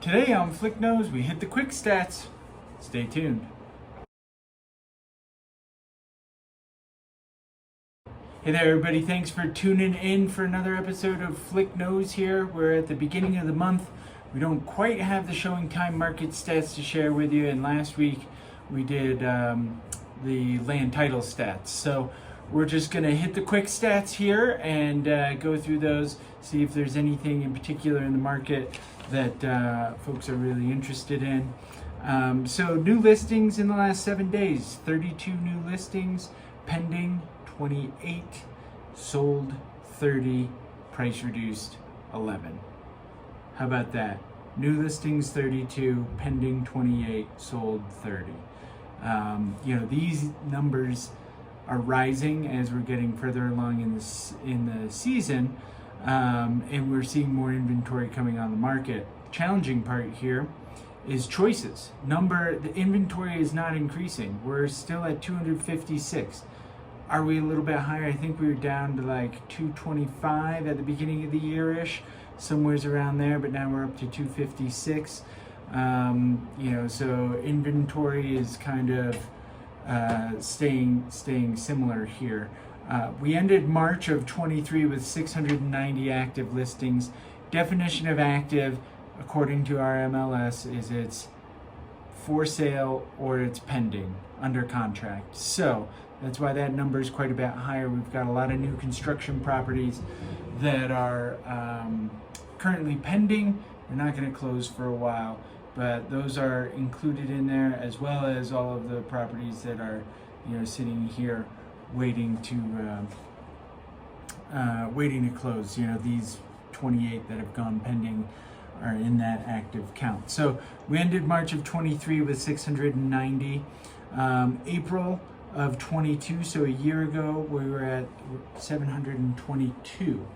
Today on Flick Nose, we hit the quick stats. Stay tuned. Hey there, everybody. Thanks for tuning in for another episode of Flick Nose here. We're at the beginning of the month. We don't quite have the showing time market stats to share with you, and last week we did the land title stats. So we're just going to hit the quick stats here and go through those, see if there's anything in particular in the market that folks are really interested in. So new listings in the last 7 days, 32 new listings, pending 28, sold 30, price reduced 11. How about that? New listings 32, pending 28, sold 30. These numbers are rising as we're getting further along in the season, and we're seeing more inventory coming on the market. The challenging part here is choices. The inventory is not increasing. We're still at 256. Are we a little bit higher? I think we were down to like 225 at the beginning of the year-ish, somewhere's around there, but now we're up to 256. So inventory is kind of staying similar here. We ended March of 23 with 690 active listings. Definition of active, according to our MLS, is it's for sale or it's pending, under contract. So that's why that number is quite a bit higher. We've got a lot of new construction properties that are currently pending. They're not going to close for a while, but those are included in there, as well as all of the properties that are, sitting here waiting to close. These 28 that have gone pending are in that active count. So we ended March of 23 with 690. April of 22, so a year ago, we were at 722.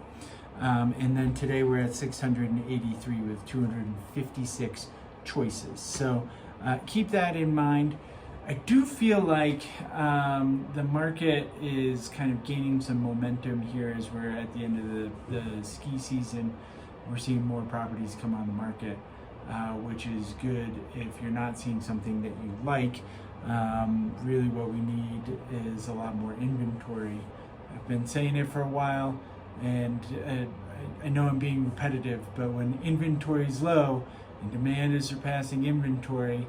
And then today we're at 683 with 256 choices. So keep that in mind. I do feel like the market is kind of gaining some momentum here as we're at the end of the ski season. We're seeing more properties come on the market, which is good if you're not seeing something that you like. Really what we need is a lot more inventory. I've been saying it for a while, and I know I'm being repetitive, but when inventory is low and demand is surpassing inventory,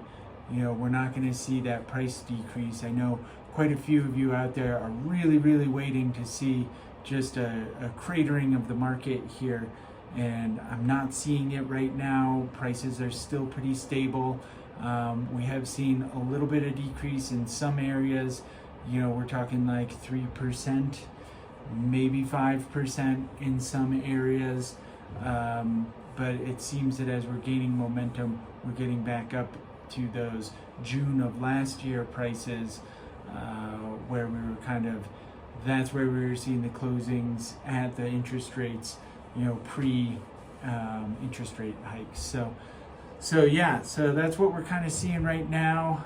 we're not going to see that price decrease. I know quite a few of you out there are really, really waiting to see just a cratering of the market here, and I'm not seeing it right now. Prices are still pretty stable. We have seen a little bit of decrease in some areas. We're talking like 3%, maybe 5% in some areas. But it seems that as we're gaining momentum, we're getting back up to those June of last year prices, where we were that's where we were seeing the closings at the interest rates, pre interest rate hikes. So that's what we're kind of seeing right now.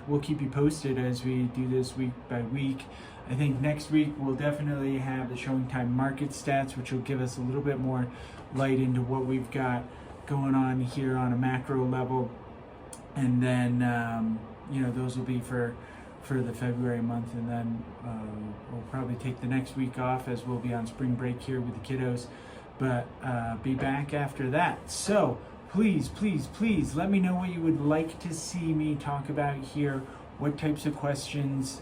We'll keep you posted as we do this week by week. I think next week we'll definitely have the showing time market stats, which will give us a little bit more light into what we've got going on here on a macro level. And then, those will be for the February month. And then we'll probably take the next week off as we'll be on spring break here with the kiddos. But be back after that. So please let me know what you would like to see me talk about here, what types of questions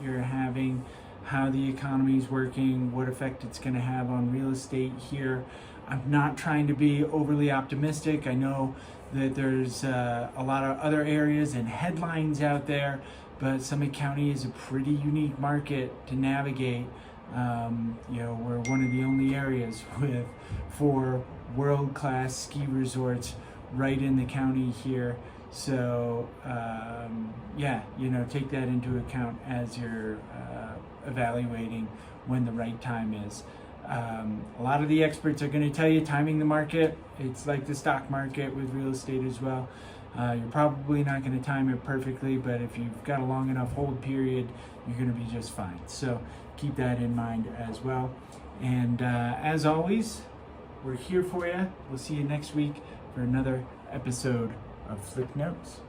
you're having, how the economy is working, what effect it's going to have on real estate here. I'm not trying to be overly optimistic. I know that there's a lot of other areas and headlines out there, but Summit County is a pretty unique market to navigate. We're one of the only areas with 4 world-class ski resorts right in the county here. So take that into account as you're evaluating when the right time is. A lot of the experts are going to tell you timing the market. It's like the stock market with real estate as well. You're probably not going to time it perfectly, but if you've got a long enough hold period, you're going to be just fine. So keep that in mind as well. And as always, we're here for you. We'll see you next week for another episode of Flick Notes.